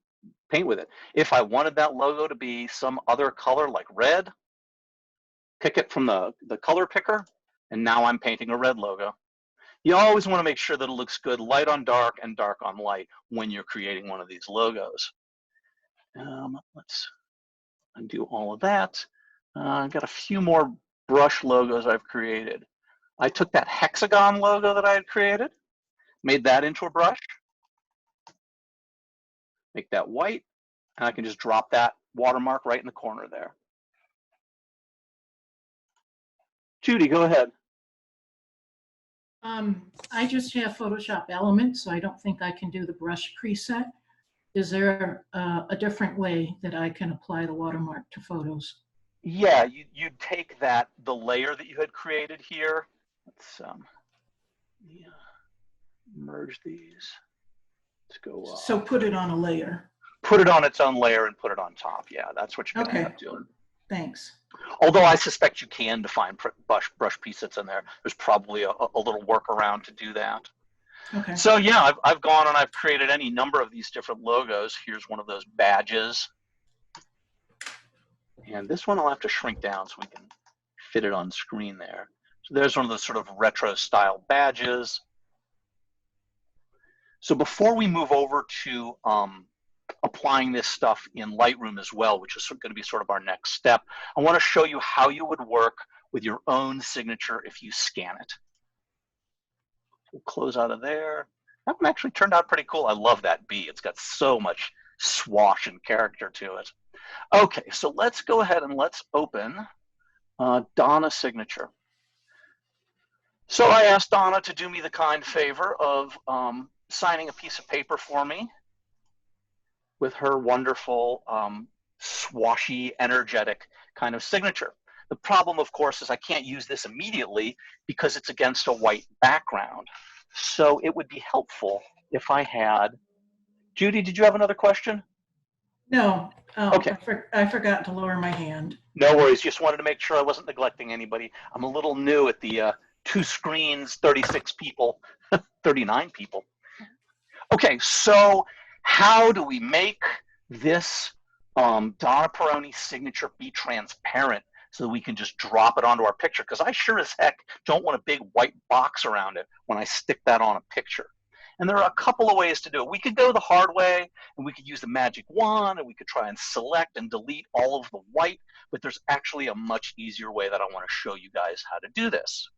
paint with it. If I wanted that logo to be some other color like red, pick it from the color picker, and now I'm painting a red logo. You always want to make sure that it looks good light on dark and dark on light when you're creating one of these logos. Let's undo all of that. I've got a few more brush logos I've created. I took that hexagon logo that I had created, made that into a brush, make that white, and I can just drop that watermark right in the corner there. Judy, go ahead. I just have Photoshop Elements, so I don't think I can do the brush preset. Is there a different way that I can apply the watermark to photos? Yeah, you'd take the layer that you had created here. Let's merge these. Let's go. So put it on a layer. Put it on its own layer and put it on top. Yeah, that's what you're going to end up doing. Thanks. Although I suspect you can define brush presets in there. There's probably a little workaround to do that. Okay. So yeah, I've gone and I've created any number of these different logos. Here's one of those badges. And this one I'll have to shrink down so we can fit it on screen there. So there's one of those sort of retro style badges. So before we move over to applying this stuff in Lightroom as well, which is going to be sort of our next step, I want to show you how you would work with your own signature if you scan it. We'll close out of there. That one actually turned out pretty cool. I love that B. It's got so much swash and character to it. Okay, so let's go ahead and let's open Donna's signature. So I asked Donna to do me the kind favor of signing a piece of paper for me with her wonderful, swashy, energetic kind of signature. The problem, of course, is I can't use this immediately because it's against a white background. So it would be helpful if I had, Judy, did you have another question? No. Oh, okay. I forgot to lower my hand. No worries. Just wanted to make sure I wasn't neglecting anybody. I'm a little new at the 2 screens, 36 people, 39 people. Okay, so how do we make this Donna Peroni signature be transparent so that we can just drop it onto our picture? Because I sure as heck don't want a big white box around it when I stick that on a picture. And there are a couple of ways to do it. We could go the hard way, and we could use the magic wand, and we could try and select and delete all of the white, but there's actually a much easier way that I want to show you guys how to do this.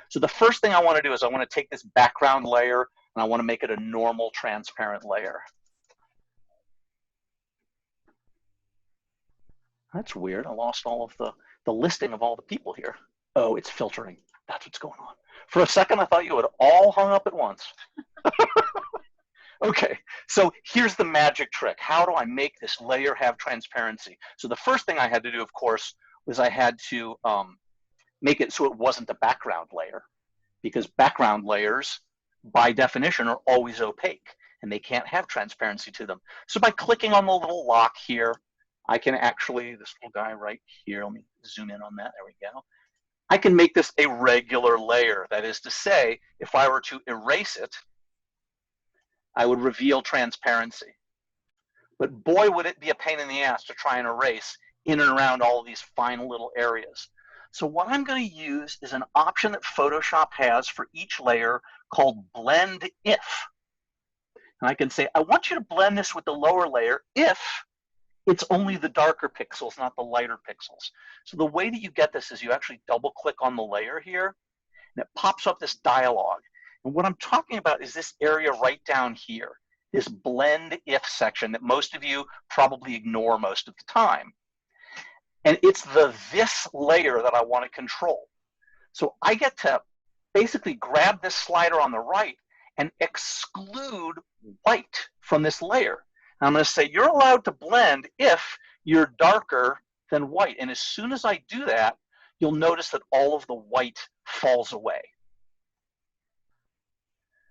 So the first thing I want to do is I want to take this background layer, and I want to make it a normal transparent layer. That's weird. I lost all of the listing of all the people here. Oh, it's filtering. That's what's going on. For a second, I thought you had all hung up at once. Okay, so here's the magic trick. How do I make this layer have transparency? So the first thing I had to do, of course, was I had to make it so it wasn't a background layer, because background layers, by definition, are always opaque, and they can't have transparency to them. So by clicking on the little lock here, I can actually, this little guy right here, let me zoom in on that, there we go. I can make this a regular layer. That is to say, if I were to erase it, I would reveal transparency. But boy, would it be a pain in the ass to try and erase in and around all of these fine little areas. So what I'm going to use is an option that Photoshop has for each layer called Blend If. And I can say, I want you to blend this with the lower layer if it's only the darker pixels, not the lighter pixels. So the way that you get this is you actually double click on the layer here, and it pops up this dialog. And what I'm talking about is this area right down here. this blend if section that most of you probably ignore most of the time. And it's the this layer that I want to control. So I get to basically grab this slider on the right and exclude white from this layer. And I'm going to say you're allowed to blend if you're darker than white. And as soon as I do that, you'll notice that all of the white falls away.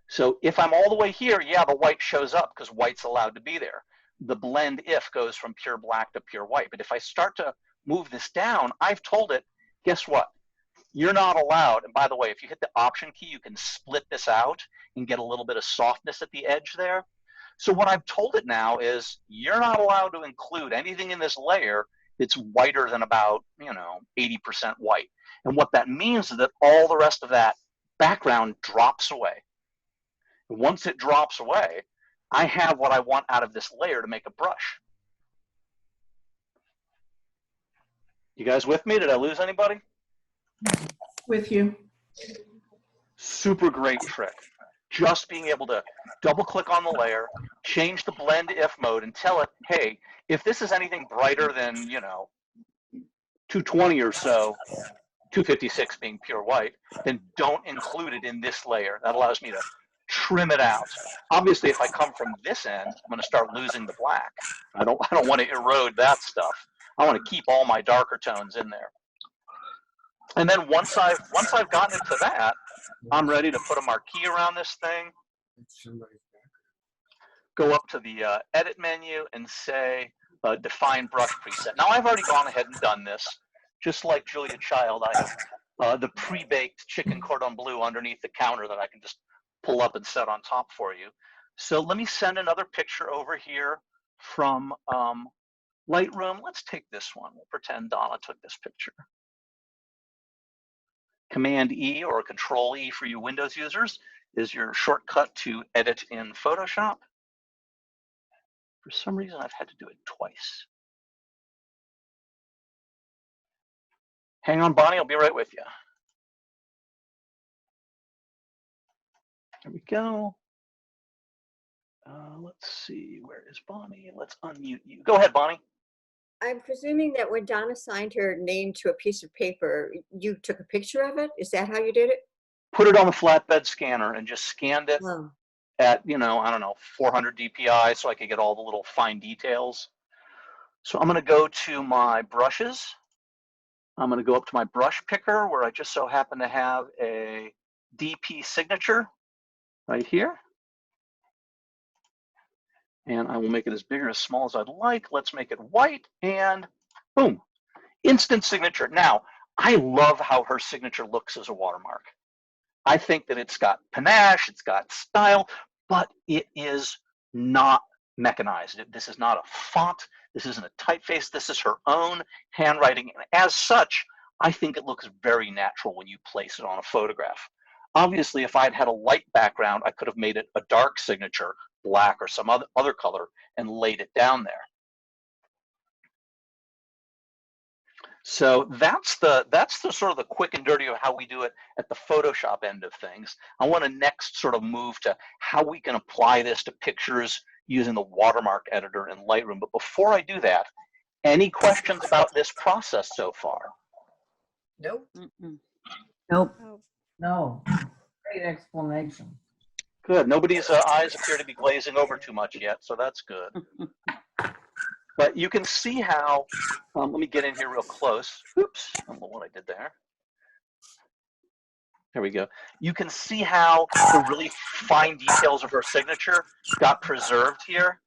So if I'm all the way here, yeah, the white shows up because white's allowed to be there. The blend if goes from pure black to pure white. But if I start to move this down, I've told it, guess what? You're not allowed. And by the way, if you hit the option key, you can split this out and get a little bit of softness at the edge there. So what I've told it now is you're not allowed to include anything in this layer that's whiter than about, 80% white. And what that means is that all the rest of that background drops away. And once it drops away, I have what I want out of this layer to make a brush. You guys with me? Did I lose anybody? With you. Super great trick. Just being able to double click on the layer, change the blend if mode and tell it, hey, if this is anything brighter than, 220 or so, 256 being pure white, then don't include it in this layer. That allows me to trim it out. Obviously, if I come from this end, I'm going to start losing the black. I don't want to erode that stuff. I want to keep all my darker tones in there. And then once I've gotten into that, I'm ready to put a marquee around this thing. Go up to the edit menu and say define brush preset. Now I've already gone ahead and done this. Just like Julia Child, I have the pre-baked chicken cordon bleu underneath the counter that I can just pull up and set on top for you. So let me send another picture over here from Lightroom. Let's take this one. We'll pretend Donna took this picture. Command E or Control E for you Windows users is your shortcut to edit in Photoshop. For some reason, I've had to do it twice. Hang on, Bonnie, I'll be right with you. There we go. Let's see, where is Bonnie? Let's unmute you. Go ahead, Bonnie. I'm presuming that when Donna signed her name to a piece of paper, you took a picture of it? Is that how you did it? Put it on the flatbed scanner and just scanned it Oh. at, I don't know, 400 DPI so I could get all the little fine details. So I'm going to go to my brushes. I'm going to go up to my brush picker where I just so happen to have a DP signature right here. And I will make it as big or as small as I'd like. Let's make it white and boom, instant signature. Now, I love how her signature looks as a watermark. I think that it's got panache, it's got style, but it is not mechanized. This is not a font. This isn't a typeface. This is her own handwriting. And as such, I think it looks very natural when you place it on a photograph. Obviously, if I had had a light background, I could have made it a dark signature, black or some other color, and laid it down there. So that's the sort of the quick and dirty of how we do it at the Photoshop end of things. I want to next sort of move to how we can apply this to pictures using the watermark editor in Lightroom. But before I do that, any questions about this process so far? Nope. Nope. No. Great explanation. Good. Nobody's eyes appear to be glazing over too much yet, so that's good. But you can see how, let me get in here real close. Oops, I don't know what I did there. There we go. You can see how the really fine details of her signature got preserved here.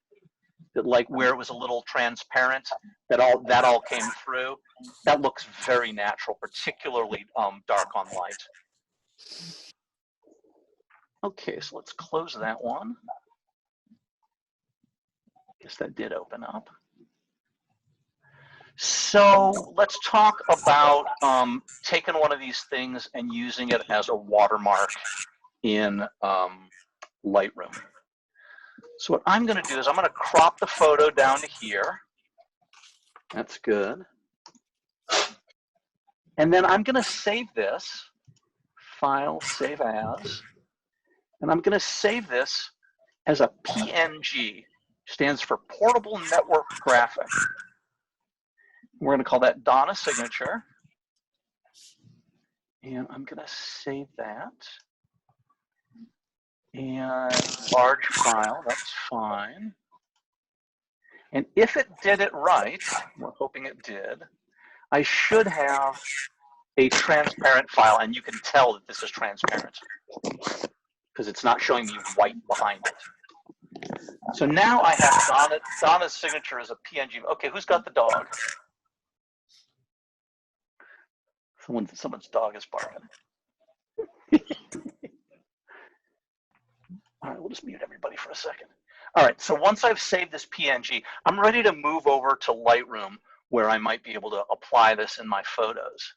That, like where it was a little transparent, that all came through. That looks very natural, particularly dark on light. Okay, so let's close that one. Guess that did open up. So let's talk about taking one of these things and using it as a watermark in Lightroom. So what I'm going to do is I'm going to crop the photo down to here. That's good. And then I'm going to save this. File, save as. And I'm going to save this as a PNG. Stands for Portable Network Graphic. We're going to call that Donna signature. And I'm going to save that. And large file, that's fine. And if it did it right, we're hoping it did, I should have a transparent file, and you can tell that this is transparent because it's not showing me white behind it. So now I have Donna's signature as a PNG. Okay, who's got the dog? Someone's dog is barking. All right, we'll just mute everybody for a second. All right, so once I've saved this PNG, I'm ready to move over to Lightroom where I might be able to apply this in my photos.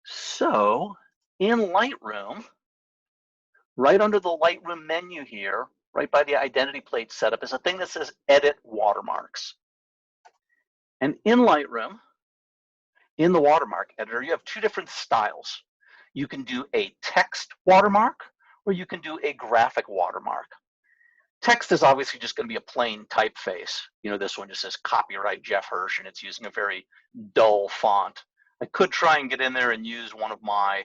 So in Lightroom, right under the Lightroom menu here, right by the identity plate setup, is a thing that says Edit Watermarks. And in Lightroom, in the watermark editor, you have two different styles. You can do a text watermark, or you can do a graphic watermark. Text is obviously just going to be a plain typeface. You know, this one just says copyright Jeff Hirsch, and it's using a very dull font. I could try and get in there and use one of my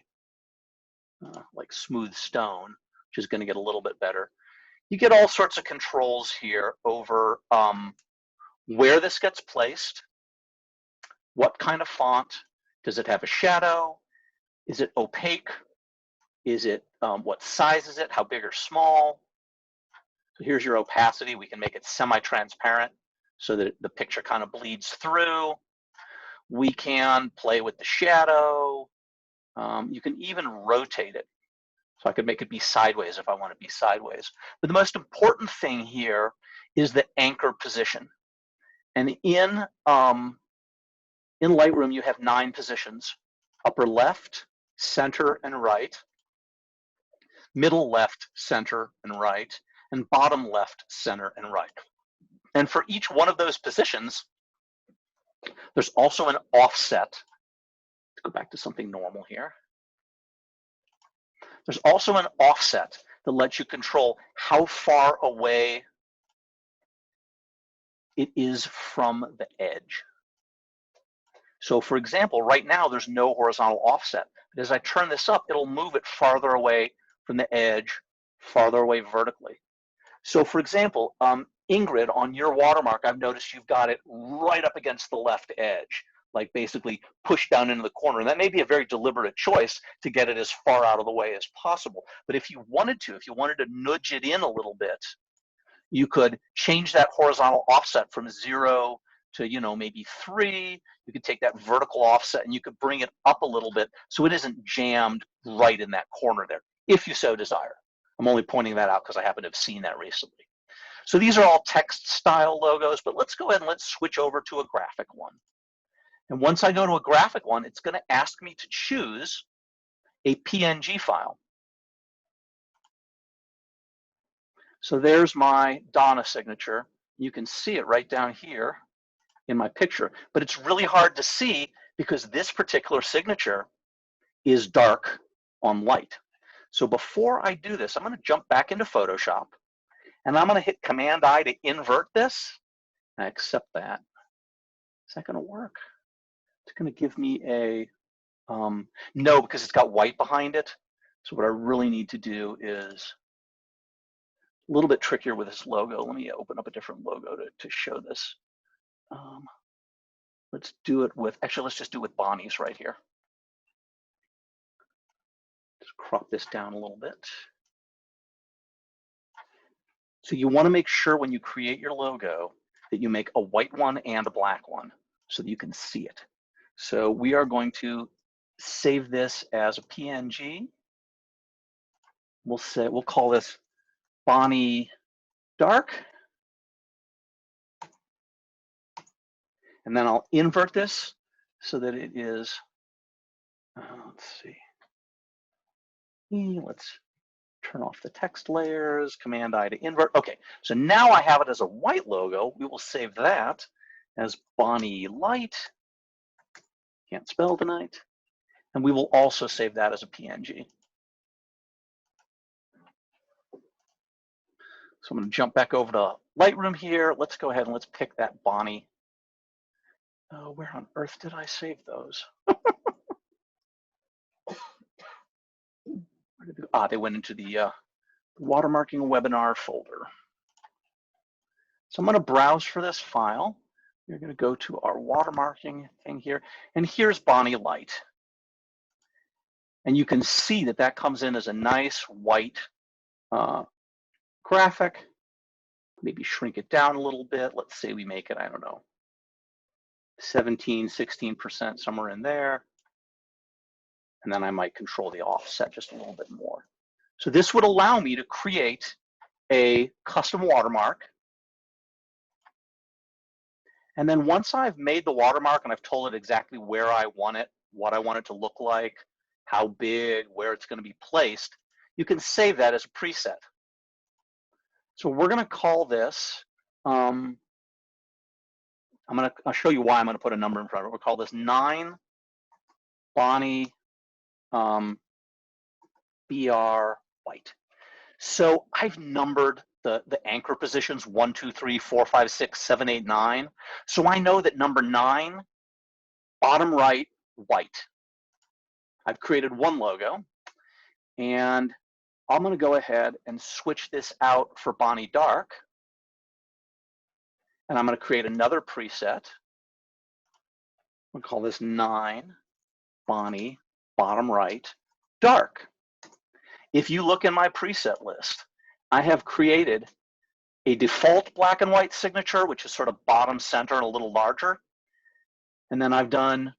like Smooth Stone, which is going to get a little bit better. You get all sorts of controls here over where this gets placed, what kind of font, does it have a shadow, is it opaque, is it, what size is it, how big or small. So here's your opacity. We can make it semi-transparent so that the picture kind of bleeds through. We can play with the shadow. You can even rotate it. So I could make it be sideways if I want to be sideways. But the most important thing here is the anchor position. And in Lightroom, you have 9 positions: upper left, center, and right, middle left, center, and right, and bottom left, center, and right. And for each one of those positions, there's also an offset. Let's go back to something normal here. There's also an offset that lets you control how far away it is from the edge. So for example, right now there's no horizontal offset. But as I turn this up, it'll move it farther away from the edge, farther away vertically. So for example, Ingrid, on your watermark, I've noticed you've got it right up against the left edge, like basically pushed down into the corner. And that may be a very deliberate choice to get it as far out of the way as possible. But if you wanted to nudge it in a little bit, you could change that horizontal offset from 0 to, you know, maybe 3. You could take that vertical offset and you could bring it up a little bit so it isn't jammed right in that corner there, if you so desire. I'm only pointing that out because I happen to have seen that recently. So these are all text style logos, but let's go ahead and let's switch over to a graphic one. And once I go to a graphic one, it's going to ask me to choose a PNG file. So there's my Donna signature. You can see it right down here in my picture, but it's really hard to see because this particular signature is dark on light. So before I do this, I'm going to jump back into Photoshop and I'm going to hit Command-I to invert this. I accept that. Is that going to work? It's going to give me a, no, because it's got white behind it. So what I really need to do is a little bit trickier with this logo. Let me open up a different logo to show this. Let's do it with, actually, let's just do it with Bonnie's right here. Just crop this down a little bit. So you want to make sure when you create your logo that you make a white one and a black one so that you can see it. So we are going to save this as a PNG. We'll call this Bonnie Dark. And then I'll invert this so that it is, let's see. Let's turn off the text layers, Command-I to invert. Okay, so now I have it as a white logo. We will save that as Bonnie Light. Can't spell tonight. And we will also save that as a PNG. So I'm going to jump back over to Lightroom here. Let's go ahead and let's pick that Bonnie. Where on earth did I save those? Where did they went into the Watermarking Webinar folder. So I'm going to browse for this file. You're going to go to our watermarking thing here, and here's Bonnie Light. And you can see that that comes in as a nice white graphic. Maybe shrink it down a little bit. Let's say we make it, I don't know, 17, 16%, somewhere in there. And then I might control the offset just a little bit more. So this would allow me to create a custom watermark. And then once I've made the watermark and I've told it exactly where I want it, what I want it to look like, how big, where it's going to be placed, you can save that as a preset. So we're going to call this, I'll show you why I'm going to put a number in front of it. We'll call this 9 Bonnie BR White. So I've numbered the anchor positions 1, 2, 3, 4, 5, 6, 7, 8, 9. So I know that number 9, bottom right, white. I've created one logo, and I'm going to go ahead and switch this out for Bonnie Dark. And I'm going to create another preset. We'll call this 9 Bonnie bottom right dark. If you look in my preset list, I have created a default black and white signature, which is sort of bottom center and a little larger. And then I've done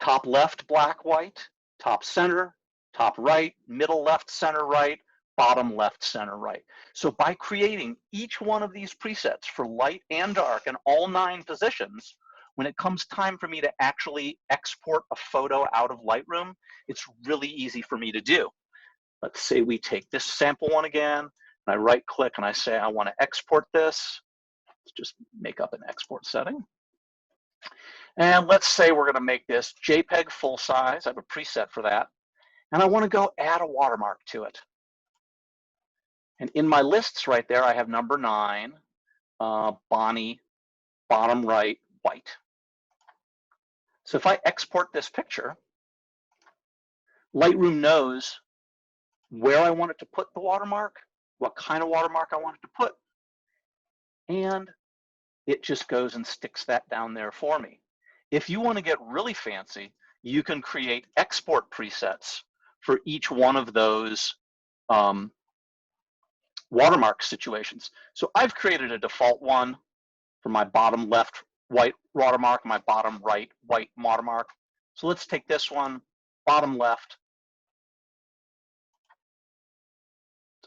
top left black white, top center, top right, middle left, center right, bottom left, center right. So by creating each one of these presets for light and dark in all 9 positions, when it comes time for me to actually export a photo out of Lightroom, it's really easy for me to do. Let's say we take this sample one again, and I right click and I say I want to export this. Let's just make up an export setting. And let's say we're going to make this JPEG full size. I have a preset for that. And I want to go add a watermark to it. And in my lists right there, I have number 9, Bonnie, bottom right, white. So if I export this picture, Lightroom knows where I want it to put the watermark, what kind of watermark I want it to put, and it just goes and sticks that down there for me. If you want to get really fancy, you can create export presets for each one of those watermark situations. So I've created a default one for my bottom left white watermark, my bottom right white watermark. So let's take this one, bottom left,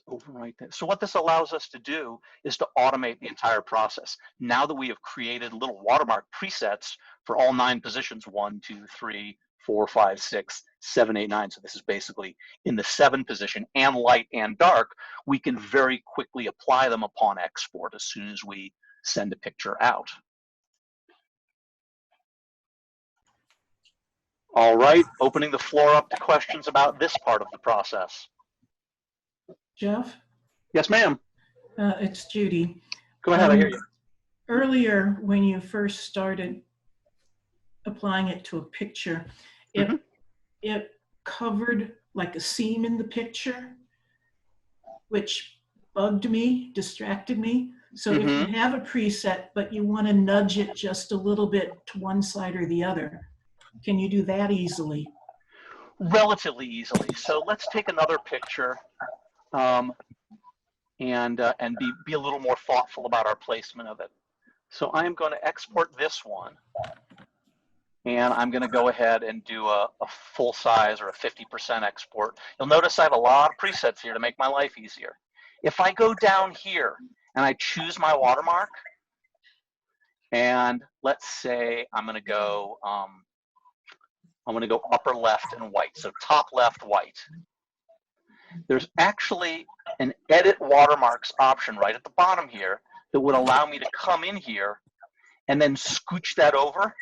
overwrite that. So what this allows us to do is to automate the entire process. Now that we have created little watermark presets for all 9 positions, 1, 2, 3, 4, 5, 6, 7, 8, 9. So this is basically in the 7 position and light and dark, we can very quickly apply them upon export as soon as we send a picture out. All right, opening the floor up to questions about this part of the process. Jeff? Yes, ma'am. It's Judy. Go ahead, I hear you. Earlier, when you first started applying it to a picture, it covered like a seam in the picture, which bugged me, distracted me. So if you have a preset, but you want to nudge it just a little bit to one side or the other, can you do that easily? Relatively easily. So let's take another picture and be a little more thoughtful about our placement of it. So I am going to export this one, and I'm going to go ahead and do a full size or a 50% export. You'll notice I have a lot of presets here to make my life easier. If I go down here and I choose my watermark, and let's say I'm going to go upper left and white, so top left white. There's actually an edit watermarks option right at the bottom here that would allow me to come in here and then scooch that over.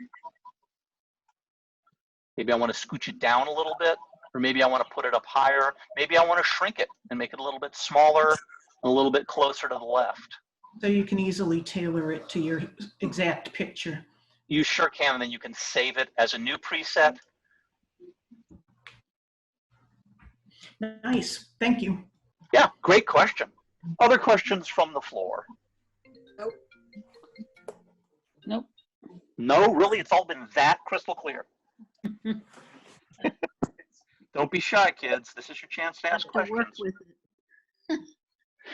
Maybe I want to scooch it down a little bit, or maybe I want to put it up higher. Maybe I want to shrink it and make it a little bit smaller. a little bit closer to the left. So you can easily tailor it to your exact picture. You sure can, and then you can save it as a new preset. Nice, thank you. Yeah, great question. Other questions from the floor? Nope. No, really, it's all been that crystal clear. Don't be shy, kids. This is your chance to ask Have to work questions. with it.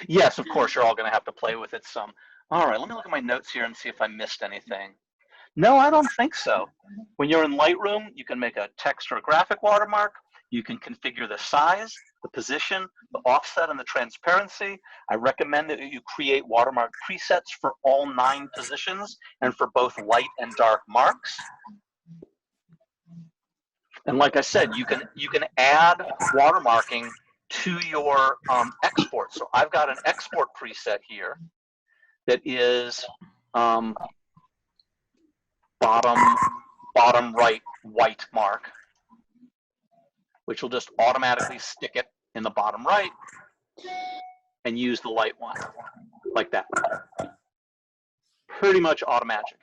Yes, of course, you're all going to have to play with it some. All right, let me look at my notes here and see if I missed anything. No, I don't think so. When you're in Lightroom, you can make a text or a graphic watermark. You can configure the size, the position, the offset, and the transparency. I recommend that you create watermark presets for all 9 positions and for both light and dark marks. And like I said, you can add watermarking to your export. So I've got an export preset here that is bottom right white mark, which will just automatically stick it in the bottom right and use the light one like that. Pretty much automatic.